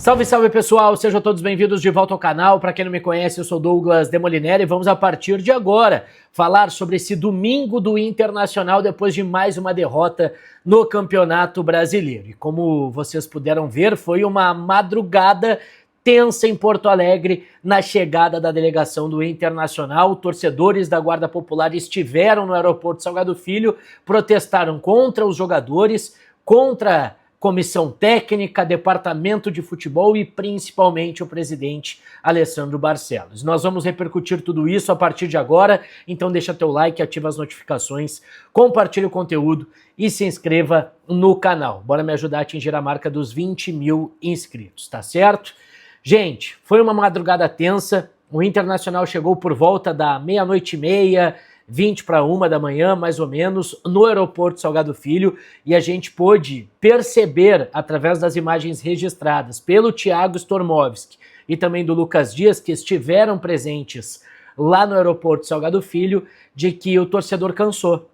Salve, salve pessoal, sejam todos bem-vindos de volta ao canal. Para quem não me conhece, eu sou Douglas Demoliner e vamos a partir de agora falar sobre esse domingo do Internacional depois de mais uma derrota no Campeonato Brasileiro. E como vocês puderam ver, foi uma madrugada tensa em Porto Alegre na chegada da delegação do Internacional. Torcedores da Guarda Popular estiveram no aeroporto Salgado Filho, protestaram contra os jogadores, contra comissão técnica, departamento de futebol e principalmente o presidente Alessandro Barcelos. Nós vamos repercutir tudo isso a partir de agora, então deixa teu like, ativa as notificações, compartilha o conteúdo e se inscreva no canal. Bora me ajudar a atingir a marca dos 20 mil inscritos, tá certo? Gente, foi uma madrugada tensa, o Internacional chegou por volta da 00:30, 20:50 da manhã, mais ou menos, no aeroporto Salgado Filho, e a gente pôde perceber, através das imagens registradas pelo Thiago Stormovski e também do Lucas Dias, que estiveram presentes lá no aeroporto Salgado Filho, de que o torcedor cansou.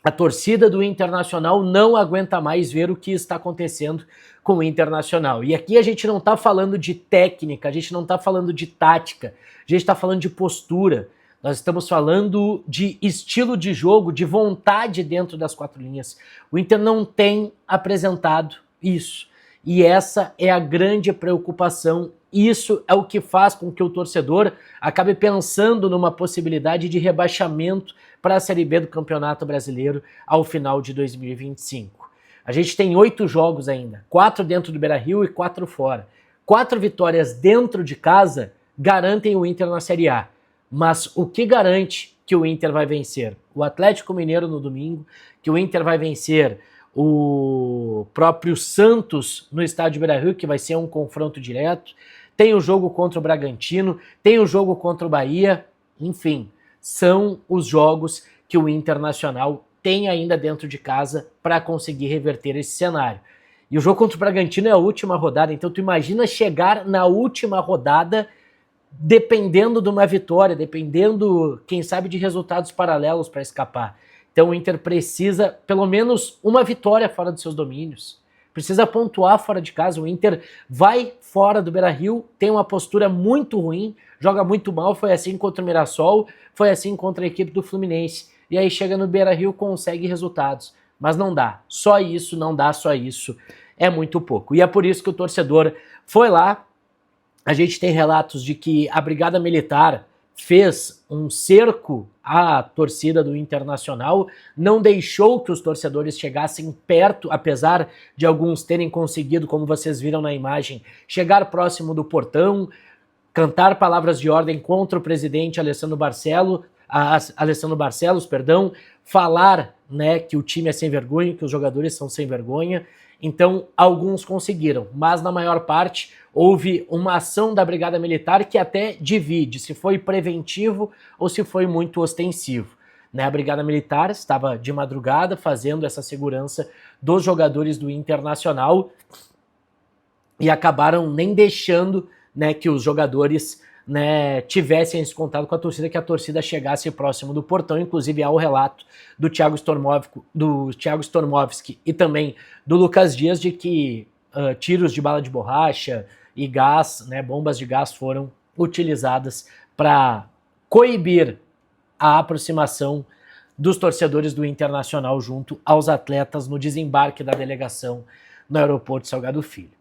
A torcida do Internacional não aguenta mais ver o que está acontecendo com o Internacional. E aqui a gente não está falando de técnica, a gente não está falando de tática, a gente está falando de postura. Nós estamos falando de estilo de jogo, de vontade dentro das quatro linhas. O Inter não tem apresentado isso. E essa é a grande preocupação. Isso é o que faz com que o torcedor acabe pensando numa possibilidade de rebaixamento para a Série B do Campeonato Brasileiro ao final de 2025. A gente tem 8 jogos ainda, 4 dentro do Beira-Rio e 4 fora. 4 vitórias dentro de casa garantem o Inter na Série A. Mas o que garante que o Inter vai vencer? O Atlético Mineiro no domingo, que o Inter vai vencer o próprio Santos no estádio Beira-Rio, que vai ser um confronto direto, tem o jogo contra o Bragantino, tem o jogo contra o Bahia, enfim, são os jogos que o Internacional tem ainda dentro de casa para conseguir reverter esse cenário. E o jogo contra o Bragantino é a última rodada, então tu imagina chegar na última rodada dependendo de uma vitória, dependendo, quem sabe, de resultados paralelos para escapar. Então o Inter precisa, pelo menos, uma vitória fora dos seus domínios. Precisa pontuar fora de casa. O Inter vai fora do Beira-Rio, tem uma postura muito ruim, joga muito mal, foi assim contra o Mirassol, foi assim contra a equipe do Fluminense. E aí chega no Beira-Rio, consegue resultados. Mas não dá. Só isso, não dá só isso. É muito pouco. E é por isso que o torcedor foi lá. A gente tem relatos de que a Brigada Militar fez um cerco à torcida do Internacional, não deixou que os torcedores chegassem perto, apesar de alguns terem conseguido, como vocês viram na imagem, chegar próximo do portão, cantar palavras de ordem contra o presidente Alessandro Barcelos, falar, né, que o time é sem vergonha, que os jogadores são sem vergonha. Então, alguns conseguiram, mas na maior parte houve uma ação da Brigada Militar que até divide se foi preventivo ou se foi muito ostensivo. Né? A Brigada Militar estava de madrugada fazendo essa segurança dos jogadores do Internacional e acabaram nem deixando, né, que os jogadores, né, tivessem esse contato com a torcida, que a torcida chegasse próximo do portão. Inclusive há o relato do Thiago Stormovski e também do Lucas Dias de que tiros de bala de borracha e gás, né, bombas de gás foram utilizadas para coibir a aproximação dos torcedores do Internacional junto aos atletas no desembarque da delegação no aeroporto Salgado Filho.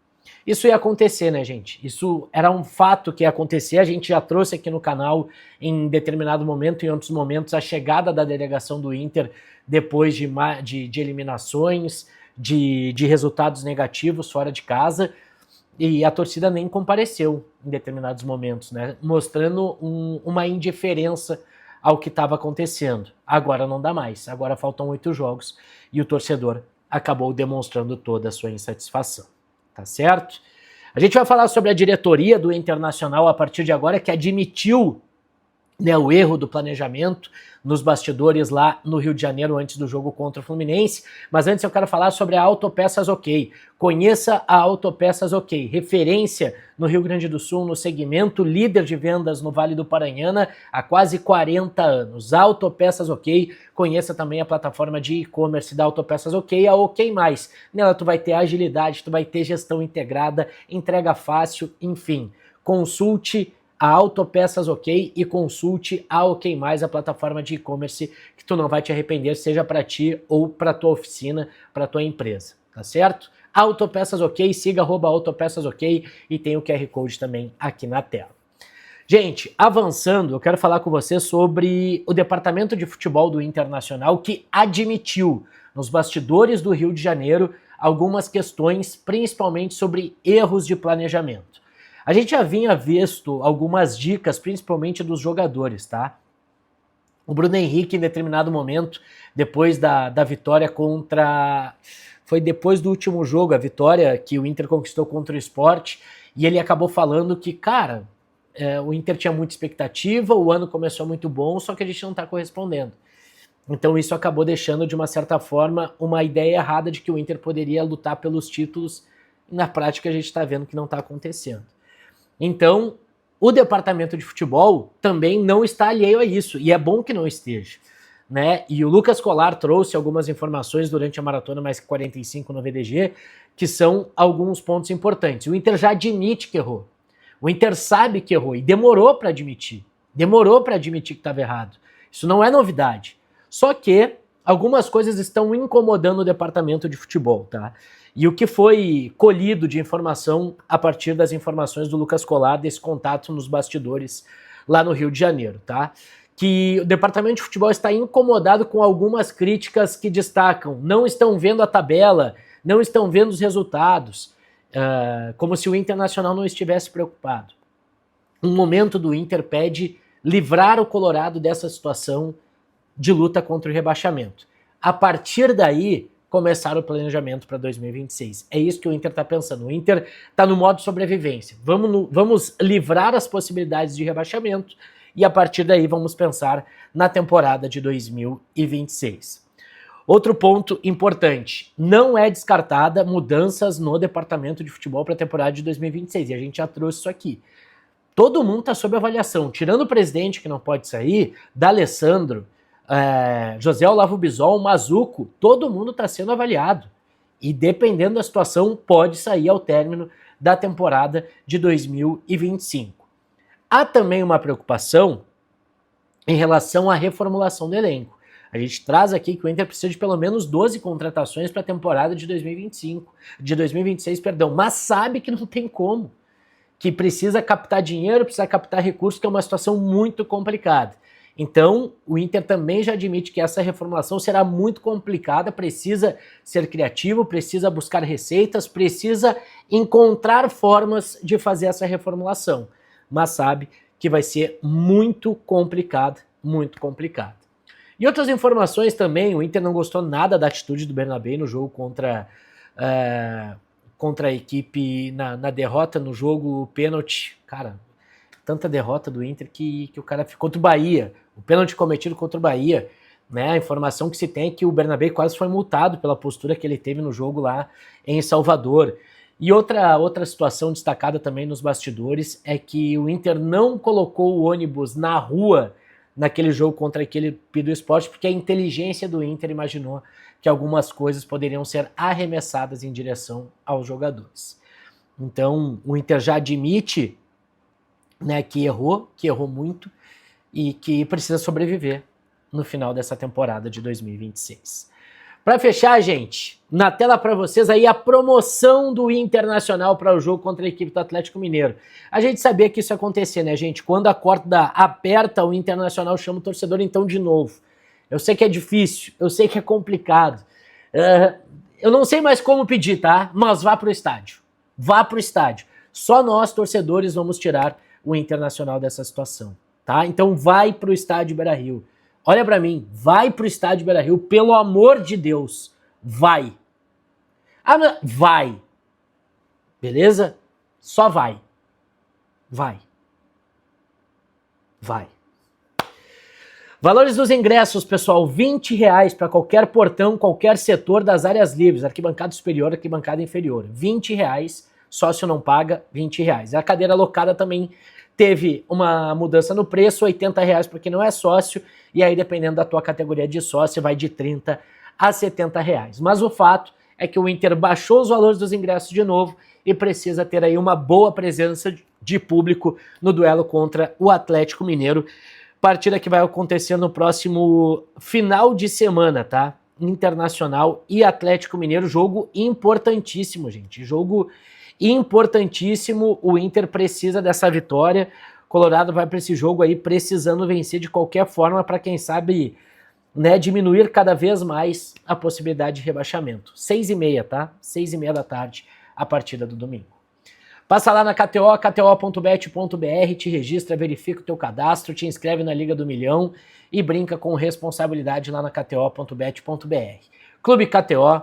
Isso ia acontecer, né, gente? Isso era um fato que ia acontecer. A gente já trouxe aqui no canal em determinado momento, em outros momentos, a chegada da delegação do Inter depois de eliminações, de resultados negativos fora de casa, e a torcida nem compareceu em determinados momentos, né? Mostrando uma indiferença ao que estava acontecendo. Agora não dá mais. Agora faltam 8 jogos e o torcedor acabou demonstrando toda a sua insatisfação. Tá certo? A gente vai falar sobre a diretoria do Internacional a partir de agora, que admitiu né, o erro do planejamento nos bastidores lá no Rio de Janeiro antes do jogo contra o Fluminense. Mas antes eu quero falar sobre a Autopeças OK. Conheça a Autopeças OK, referência no Rio Grande do Sul no segmento, líder de vendas no Vale do Paranhana há quase 40 anos. Autopeças OK. Conheça também a plataforma de e-commerce da Autopeças OK, a OK+. Nela tu vai ter agilidade, tu vai ter gestão integrada, entrega fácil, enfim. Consulte a Autopeças OK e consulte a OK+, a plataforma de e-commerce que tu não vai te arrepender, seja para ti ou para tua oficina, para tua empresa, tá certo? Autopeças OK, siga @Autopeças OK e tem o QR Code também aqui na tela. Gente, avançando, eu quero falar com você sobre o departamento de futebol do Internacional que admitiu nos bastidores do Rio de Janeiro algumas questões, principalmente sobre erros de planejamento. A gente já vinha visto algumas dicas, principalmente dos jogadores, tá? O Bruno Henrique, em determinado momento, depois da vitória contra... Foi depois do último jogo, a vitória que o Inter conquistou contra o Sport, e ele acabou falando que, cara, o Inter tinha muita expectativa, o ano começou muito bom, só que a gente não tá correspondendo. Então isso acabou deixando, de uma certa forma, uma ideia errada de que o Inter poderia lutar pelos títulos, e na prática a gente tá vendo que não tá acontecendo. Então, o departamento de futebol também não está alheio a isso, e é bom que não esteja, né? E o Lucas Colar trouxe algumas informações durante a Maratona Mais que 45 no VDG, que são alguns pontos importantes. O Inter já admite que errou. O Inter sabe que errou e demorou para admitir. Demorou para admitir que estava errado. Isso não é novidade. Só que algumas coisas estão incomodando o departamento de futebol, tá? E o que foi colhido de informação a partir das informações do Lucas Colar, desse contato nos bastidores lá no Rio de Janeiro, tá? Que o departamento de futebol está incomodado com algumas críticas que destacam, não estão vendo a tabela, não estão vendo os resultados, como se o Internacional não estivesse preocupado. Um momento do Inter pede livrar o Colorado dessa situação de luta contra o rebaixamento. A partir daí, começar o planejamento para 2026. É isso que o Inter está pensando. O Inter está no modo sobrevivência. Vamos livrar as possibilidades de rebaixamento e a partir daí vamos pensar na temporada de 2026. Outro ponto importante, não é descartada mudanças no departamento de futebol para a temporada de 2026, e a gente já trouxe isso aqui. Todo mundo está sob avaliação, tirando o presidente que não pode sair, D'Alessandro, José Olavo Bisol, Mazuco, todo mundo está sendo avaliado. E dependendo da situação, pode sair ao término da temporada de 2025. Há também uma preocupação em relação à reformulação do elenco. A gente traz aqui que o Inter precisa de pelo menos 12 contratações para a temporada de 2026, mas sabe que não tem como. Que precisa captar dinheiro, precisa captar recursos, que é uma situação muito complicada. Então, o Inter também já admite que essa reformulação será muito complicada, precisa ser criativo, precisa buscar receitas, precisa encontrar formas de fazer essa reformulação, mas sabe que vai ser muito complicado, muito complicado. E outras informações também, o Inter não gostou nada da atitude do Bernabé no jogo contra a equipe, na derrota no jogo, pênalti, cara, tanta derrota do Inter que o cara ficou contra o Bahia, o pênalti cometido contra o Bahia, né? A informação que se tem é que o Bernabé quase foi multado pela postura que ele teve no jogo lá em Salvador. E outra situação destacada também nos bastidores é que o Inter não colocou o ônibus na rua naquele jogo contra a equipe do Sport, porque a inteligência do Inter imaginou que algumas coisas poderiam ser arremessadas em direção aos jogadores. Então, o Inter já admite, né, que errou muito e que precisa sobreviver no final dessa temporada de 2026. Para fechar, gente, na tela para vocês aí a promoção do Internacional para o jogo contra a equipe do Atlético Mineiro. A gente sabia que isso ia acontecer, né, gente? Quando a corda aperta, o Internacional chama o torcedor então de novo. Eu sei que é difícil, eu sei que é complicado. Eu não sei mais como pedir, tá? Mas vá pro estádio. Vá pro estádio. Só nós, torcedores, vamos tirar o Internacional dessa situação, tá? Então vai pro estádio Beira-Rio. Olha pra mim, vai pro estádio Beira-Rio, pelo amor de Deus. Vai. Vai. Beleza? Só vai. Vai. Vai. Valores dos ingressos, pessoal, R$20 para qualquer portão, qualquer setor das áreas livres, arquibancada superior, arquibancada inferior. R$20, sócio não paga, R$20. A cadeira locada também teve uma mudança no preço, R$80 para quem não é sócio, e aí dependendo da tua categoria de sócio vai de R$30 a R$70. Mas o fato é que o Inter baixou os valores dos ingressos de novo e precisa ter aí uma boa presença de público no duelo contra o Atlético Mineiro. Partida que vai acontecer no próximo final de semana, tá? Internacional e Atlético Mineiro, jogo importantíssimo, gente. Jogo importantíssimo, o Inter precisa dessa vitória. Colorado vai para esse jogo aí precisando vencer de qualquer forma para quem sabe, né, diminuir cada vez mais a possibilidade de rebaixamento. 6h30, tá? 6h30 da tarde, a partida do domingo. Passa lá na KTO, kto.bet.br, te registra, verifica o teu cadastro, te inscreve na Liga do Milhão e brinca com responsabilidade lá na kto.bet.br. Clube KTO,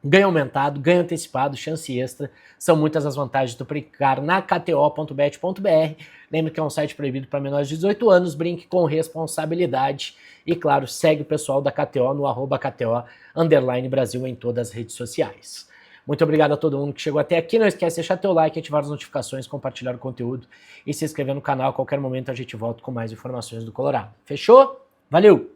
ganho aumentado, ganho antecipado, chance extra, são muitas as vantagens do brincar na kto.bet.br. Lembre que é um site proibido para menores de 18 anos, brinque com responsabilidade e, claro, segue o pessoal da KTO no @KTO_Brasil em todas as redes sociais. Muito obrigado a todo mundo que chegou até aqui. Não esquece de deixar teu like, ativar as notificações, compartilhar o conteúdo e se inscrever no canal. A qualquer momento a gente volta com mais informações do Colorado. Fechou? Valeu!